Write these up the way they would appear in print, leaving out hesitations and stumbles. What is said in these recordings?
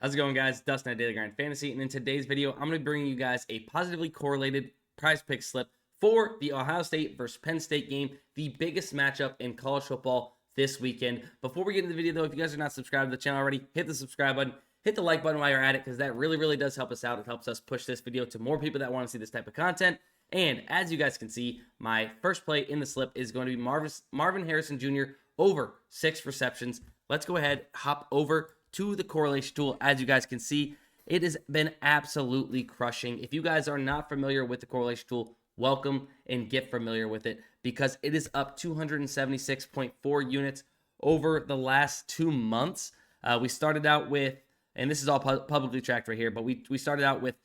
How's it going, guys? Dustin at Daily Grind Fantasy, and in today's video, I'm going to be bringing you guys a positively correlated PrizePicks slip for the Ohio State versus Penn State game, the biggest matchup in college football this weekend. Before we get into the video, though, if you guys are not subscribed to the channel already, hit the subscribe button, hit the like button while you're at it, because that really does help us out. It helps us push this video to more people that want to see this type of content. And as you guys can see, my first play in the slip is going to be Marvin Harrison Jr. over 6 receptions. Let's go ahead, hop over to the correlation tool. As you guys can see, it has been absolutely crushing. If you guys are not familiar with the correlation tool, welcome and get familiar with it, because it is up 276.4 units over the last 2 months. We started out with, and this is all publicly tracked right here, but we started out with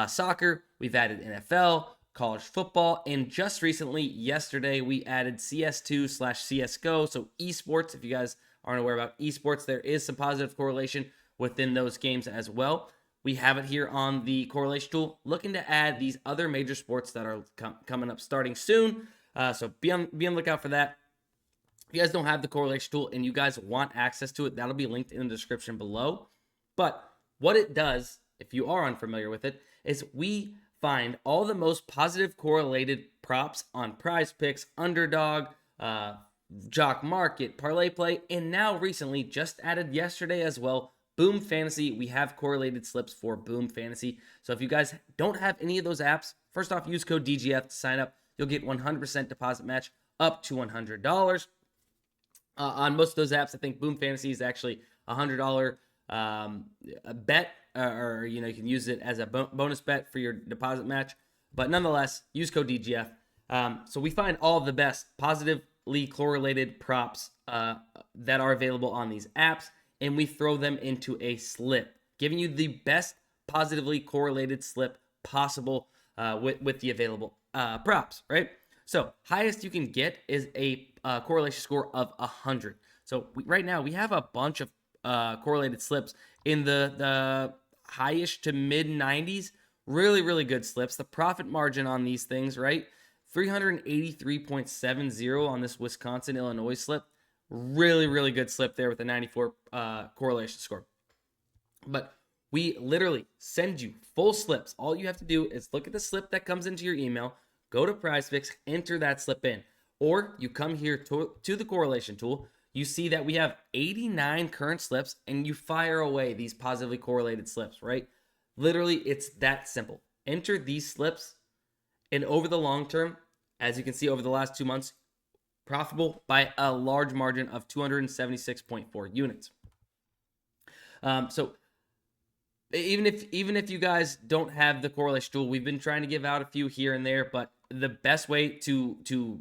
soccer. We've added NFL, college football, and just recently, yesterday, we added CS2/CSGO, so esports. If you guys aren't aware about esports, there is some positive correlation within those games as well. We have it here on the correlation tool, looking to add these other major sports that are coming up starting soon. So be on the lookout for that. If you guys don't have the correlation tool and you guys want access to it, that'll be linked in the description below. But what it does, if you are unfamiliar with it, is we find all the most positive correlated props on PrizePicks, Underdog, JockMKT, ParlayPlay, and now recently, just added yesterday as well, Boom Fantasy. We have correlated slips for Boom Fantasy. So if you guys don't have any of those apps, first off, use code DGF to sign up. You'll get 100% deposit match up to $100. On most of those apps, I think Boom Fantasy is actually a $100 bet, or you can use it as a bonus bet for your deposit match. But nonetheless, use code DGF. So we find all of the best positively correlated props that are available on these apps, and we throw them into a slip, giving you the best positively correlated slip possible with the available props, right? So highest you can get is a correlation score of 100. So right now we have a bunch of correlated slips in the highish to mid 90s. Really good slips. The profit margin on these things, right? 383.70 on this Wisconsin-Illinois slip. Really good slip there with a 94 correlation score. But we literally send you full slips. All you have to do is look at the slip that comes into your email, go to PrizePicks, enter that slip in. Or you come here to the correlation tool, you see that we have 89 current slips, and you fire away these positively correlated slips, right? Literally, it's that simple. Enter these slips, and over the long term, as you can see over the last 2 months, profitable by a large margin of 276.4 units. So even if you guys don't have the correlation tool, we've been trying to give out a few here and there, but the best way to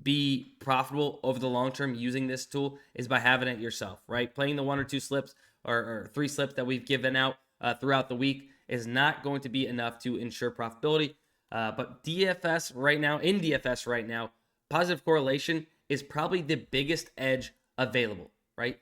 be profitable over the long term using this tool is by having it yourself, right? Playing the 1 or 2 slips or 3 slips that we've given out throughout the week is not going to be enough to ensure profitability. But DFS right now, positive correlation is probably the biggest edge available, right?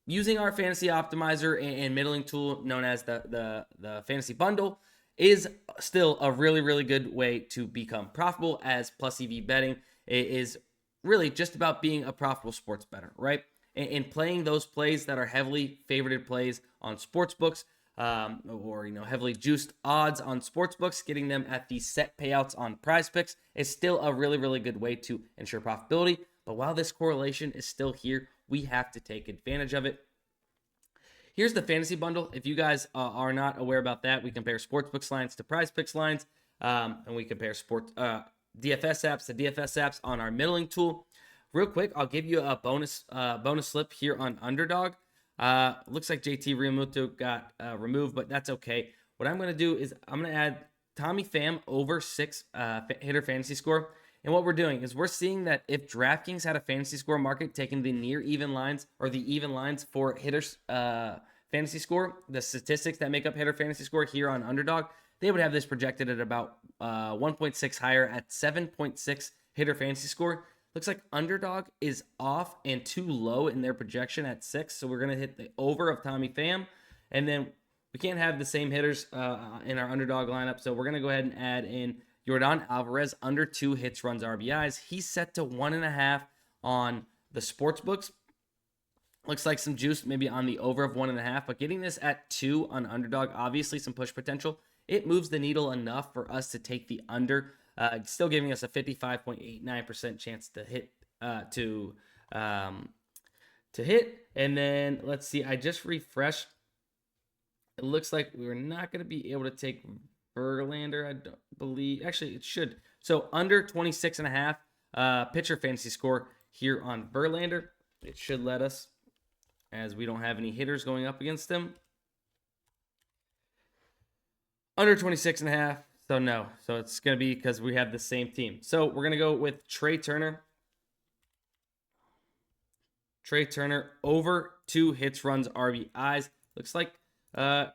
Using our fantasy optimizer and middling tool known as the fantasy bundle is still a really good way to become profitable, as plus EV betting is really just about being a profitable sports bettor, right? And playing those plays that are heavily favorited plays on sportsbooks, or heavily juiced odds on sportsbooks, getting them at the set payouts on PrizePicks is still a really good way to ensure profitability. But while this correlation is still here, we have to take advantage of it. Here's the fantasy bundle. If you guys are not aware about that, we compare sportsbooks lines to PrizePicks lines, and we compare DFS apps to DFS apps on our middling tool. Real quick, I'll give you a bonus slip here on Underdog. Looks like JT Realmuto got removed, but that's okay. What I'm going to do is I'm going to add Tommy Pham over 6 hitter fantasy score. And what we're doing is we're seeing that if DraftKings had a fantasy score market taking the near even lines or the even lines for hitters fantasy score, the statistics that make up hitter fantasy score here on Underdog, they would have this projected at about 1.6 higher at 7.6 hitter fantasy score. Looks like Underdog is off and too low in their projection at 6. So we're going to hit the over of Tommy Pham. And then we can't have the same hitters in our Underdog lineup. So we're going to go ahead and add in Yordan Alvarez, under 2 hits, runs, RBIs. He's set to 1.5 on the sportsbooks. Looks like some juice maybe on the over of 1.5, but getting this at 2 on Underdog, obviously some push potential. It moves the needle enough for us to take the under, still giving us a 55.89% chance to hit, to hit. And then let's see, I just refreshed. It looks like we're not going to be able to take Verlander, I don't believe. Actually, it should. So under 26.5 pitcher fantasy score here on Verlander. It should let us, as we don't have any hitters going up against him. Under 26.5. So no. So it's going to be because we have the same team. So we're going to go with Trey Turner. Trey Turner over 2 hits, runs, RBIs. Looks like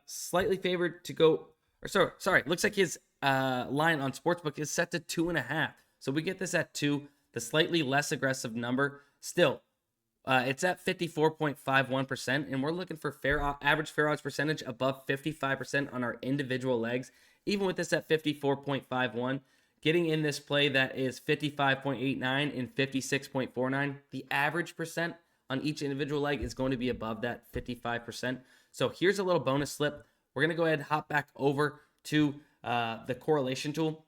slightly favored to go. Or sorry. Looks like his line on Sportsbook is set to 2.5. So we get this at 2. The slightly less aggressive number. Still, it's at 54.51%, and we're looking for average fair odds percentage above 55% on our individual legs. Even with this at 54.51, getting in this play that is 55.89 and 56.49, the average percent on each individual leg is going to be above that 55%. So here's a little bonus slip. We're going to go ahead and hop back over to the correlation tool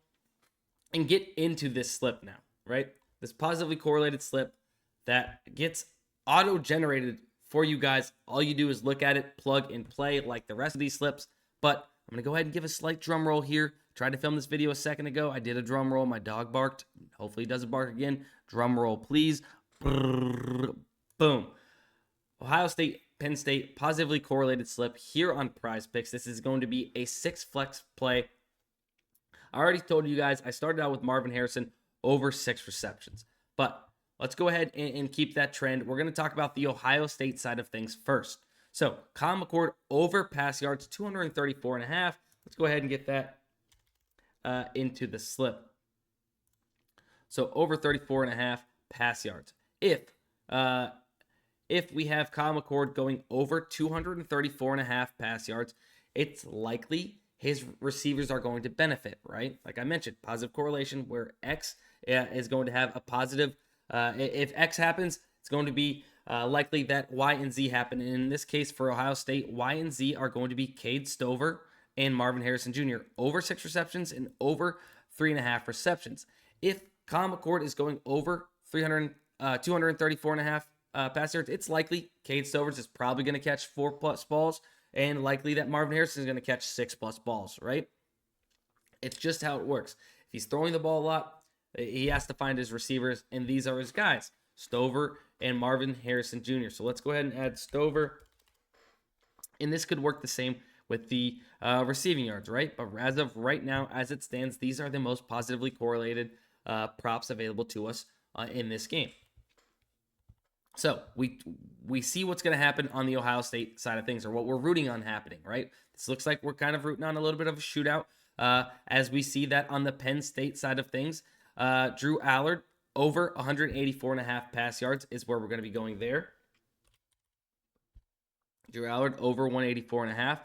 and get into this slip now, right? This positively correlated slip that gets auto-generated for you guys. All you do is look at it, plug and play like the rest of these slips. But I'm going to go ahead and give a slight drum roll here. Tried to film this video a second ago. I did a drum roll. My dog barked. Hopefully he doesn't bark again. Drum roll, please. Boom. Ohio State, Penn State, positively correlated slip here on PrizePicks. This is going to be a 6 flex play. I already told you guys I started out with Marvin Harrison over 6 receptions. But let's go ahead and keep that trend. We're going to talk about the Ohio State side of things first. So, Kyle McCord over pass yards, 234.5. Let's go ahead and get that into the slip. So, over 34.5 pass yards. If we have Kyle McCord going over 234.5 pass yards, it's likely his receivers are going to benefit, right? Like I mentioned, positive correlation where X is going to have a positive. If X happens, it's going to be likely that Y and Z happen. And in this case, for Ohio State, Y and Z are going to be Cade Stover and Marvin Harrison Jr. over 6 receptions and over 3.5 receptions. If Kyle McCord is going over 234.5 pass yards, it's likely Cade Stover is probably going to catch 4+ balls, and likely that Marvin Harrison is going to catch 6+ balls, right? It's just how it works. If he's throwing the ball a lot, he has to find his receivers, and these are his guys, Stover and Marvin Harrison Jr. So let's go ahead and add Stover. And this could work the same with the receiving yards, right? But as of right now, as it stands, these are the most positively correlated props available to us in this game. So we see what's going to happen on the Ohio State side of things, or what we're rooting on happening, right? This looks like we're kind of rooting on a little bit of a shootout, as we see that on the Penn State side of things. Drew Allard over 184.5 pass yards is where we're going to be going there. Drew Allard over 184.5.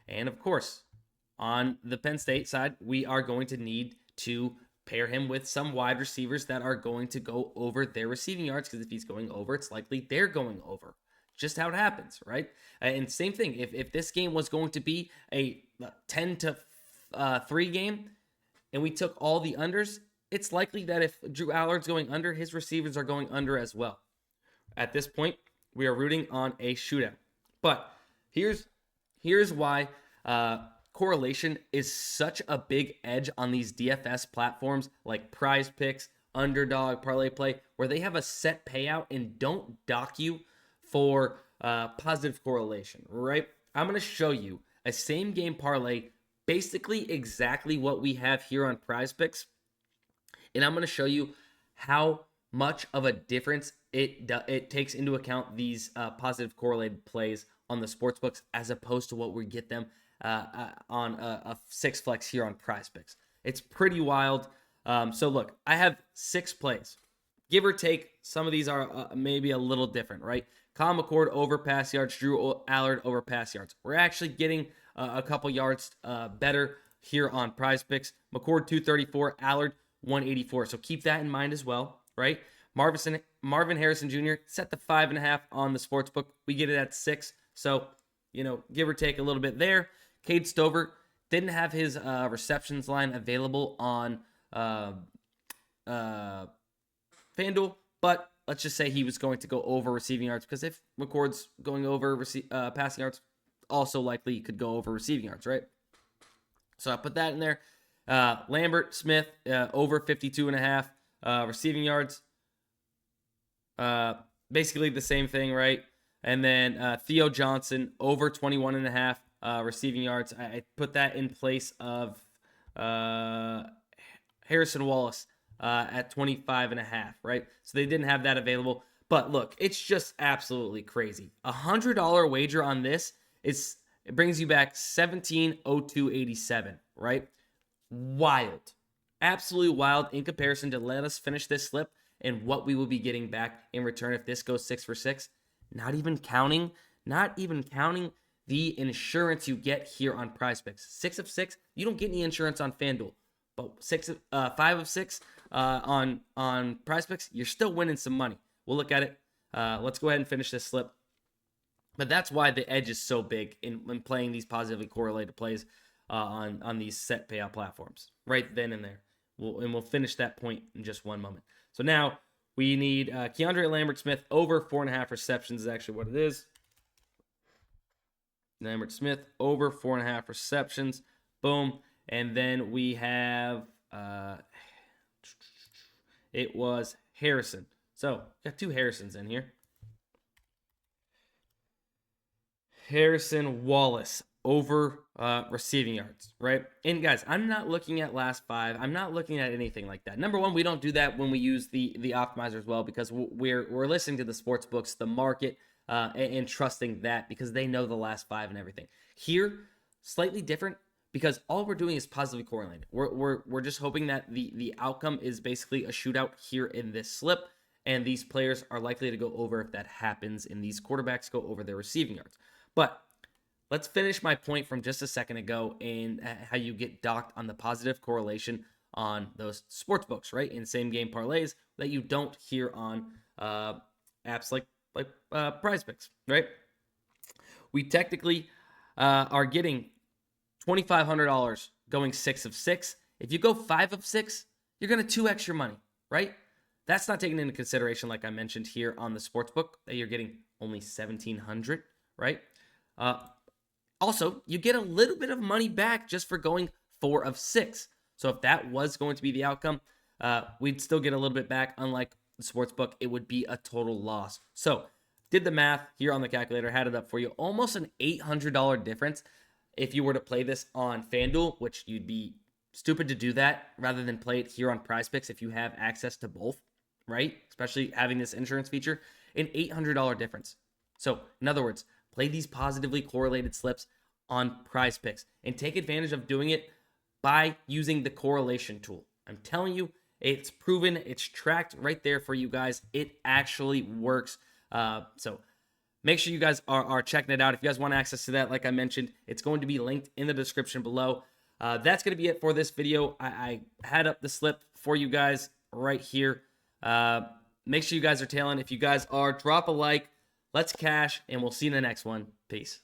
And of course, on the Penn State side, we are going to need to pair him with some wide receivers that are going to go over their receiving yards, because if he's going over, it's likely they're going over. Just how it happens, right? And same thing, if this game was going to be a 10-3 game and we took all the unders, it's likely that if Drew Allard's going under, his receivers are going under as well. At this point, we are rooting on a shootout. But here's why correlation is such a big edge on these DFS platforms like PrizePicks, Underdog, ParlayPlay, where they have a set payout and don't dock you for positive correlation, right? I'm going to show you a same game parlay, basically exactly what we have here on PrizePicks. And I'm going to show you how much of a difference it takes into account these positive correlated plays on the sportsbooks as opposed to what we get them on a 6 flex here on PrizePicks. It's pretty wild. So look, I have 6 plays. Give or take, some of these are maybe a little different, right? Kyle McCord over pass yards, Drew Allard over pass yards. We're actually getting a couple yards better here on PrizePicks. McCord 234, Allard 184. So keep that in mind as well, right? Marvin Harrison Jr. set the 5.5 on the sportsbook. We get it at 6. So, give or take a little bit there. Cade Stover didn't have his receptions line available on FanDuel, but let's just say he was going to go over receiving yards, because if McCord's going over passing yards, also likely he could go over receiving yards, right? So I put that in there. Lambert Smith, over 52.5 receiving yards. Basically the same thing, right? And then Theo Johnson, over 21.5 receiving yards. I put that in place of Harrison Wallace at 25.5, right? So they didn't have that available. But look, it's just absolutely crazy. $100 wager on this it brings you back 1702.87, right? Wild. Absolutely wild in comparison to let us finish this slip and what we will be getting back in return if this goes 6 for 6. Not even counting the insurance you get here on PrizePicks. 6 of 6, you don't get any insurance on FanDuel. But 5 of 6 on PrizePicks, you're still winning some money. We'll look at it. Let's go ahead and finish this slip. But that's why the edge is so big in playing these positively correlated plays on these set payout platforms right then and there. We'll finish that point in just one moment. So now we need Keandre Lambert-Smith over 4.5 receptions is actually what it is. Lambert-Smith over 4.5 receptions. Boom. And then we have, it was Harrison. So got 2 Harrisons in here. Harrison Wallace over receiving yards, right? And guys, I'm not looking at last 5. I'm not looking at anything like that. Number one, we don't do that when we use the optimizer as well, because we're listening to the sports books, the market, and trusting that because they know the last 5 and everything. Here, slightly different because all we're doing is positively correlated. We're just hoping that the outcome is basically a shootout here in this slip, and these players are likely to go over if that happens, and these quarterbacks go over their receiving yards. But let's finish my point from just a second ago and how you get docked on the positive correlation on those sports books, right? In same game parlays that you don't hear on apps like PrizePicks, right? We technically are getting $2,500 going 6 of 6. If you go 5 of 6, you're going to 2x your money, right? That's not taken into consideration, like I mentioned here on the sportsbook, that you're getting only $1,700, right? Also, you get a little bit of money back just for going 4 of 6. So if that was going to be the outcome, we'd still get a little bit back. Unlike the sportsbook, it would be a total loss. So did the math here on the calculator, had it up for you. Almost an $800 difference if you were to play this on FanDuel, which you'd be stupid to do that rather than play it here on PrizePicks if you have access to both, right? Especially having this insurance feature, an $800 difference. So in other words, play these positively correlated slips on PrizePicks and take advantage of doing it by using the correlation tool. I'm telling you, it's proven, it's tracked right there for you guys. It actually works. So make sure you guys are checking it out. If you guys want access to that, like I mentioned, it's going to be linked in the description below. That's going to be it for this video. I had up the slip for you guys right here. Make sure you guys are tailing. If you guys are, drop a like. Let's cash, and we'll see you in the next one. Peace.